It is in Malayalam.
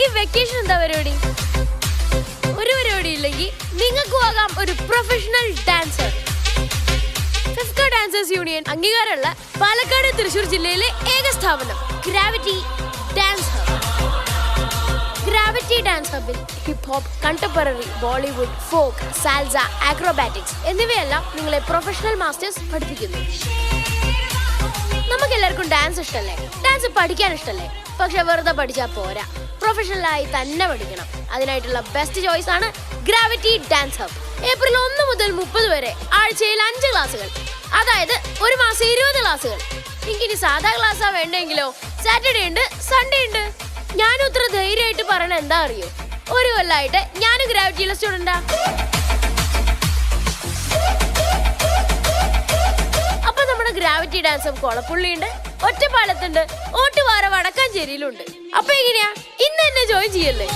ഈ വെക്കേഷൻ എന്താ പരിപാടി? ഒരു പരിപാടി ഇല്ലെങ്കിൽ നിങ്ങൾക്ക് ആകാം ഒരു professional dancer. FEFKA dancers union അംഗീകാരമുള്ള പാലക്കാട് തൃശൂർ ജില്ലയിലെ ഏക സ്ഥാപനം gravity dance hub. Gravity dance ഹബിൽ hip hop, contemporary, Bollywood, folk, salsa, acrobatics എന്നിവയെല്ലാം നിങ്ങളെ പ്രൊഫഷണൽ മാസ്റ്റേഴ്സ് പഠിപ്പിക്കുന്നു. നമുക്കെല്ലാവർക്കും ഡാൻസ് ഇഷ്ടല്ലേ? ഡാൻസ് പഠിക്കാൻ ഇഷ്ടല്ലേ? പക്ഷെ വെറുതെ പഠിച്ചാൽ പോരാ, പ്രൊഫഷണലായി തന്നെ പഠിക്കണം. അതിനായിട്ടുള്ള ബെസ്റ്റ് ചോയ്സ് ആണ് ഗ്രാവിറ്റി ഡാൻസ് ഹബ്. ഏപ്രിൽ 1 മുതൽ 30 വരെ ആഴ്ചയിൽ 5 ക്ലാസ്സുകൾ, അതായത് ഒരു മാസം 20 ക്ലാസ്സുകൾ. എനിക്കിനി സാധാ ക്ലാസ്സാ വേണ്ടെങ്കിലോ സാറ്റർഡേ ഉണ്ട്, സൺഡേ ഉണ്ട്. ഞാനും ഇത്ര ധൈര്യമായിട്ട് പറയണ എന്താ അറിയോ? ഒരു കൊല്ലമായിട്ട് ഞാനും ഗ്രാവിറ്റിയിലെ സ്റ്റുഡന്റാ. അപ്പൊ നമ്മുടെ ഗ്രാവിറ്റി ഡാൻസ് ഹബ് കൊളപ്പുള്ളിയുണ്ട്, ഒറ്റപ്പാലത്തുണ്ട്, ഓട്ടുപാറ, വടക്കാഞ്ചേരിയിലുണ്ട്. അപ്പൊ എങ്ങനെയാ, ഇന്ന് എന്നെ ജോയിൻ ചെയ്യല്ലേ?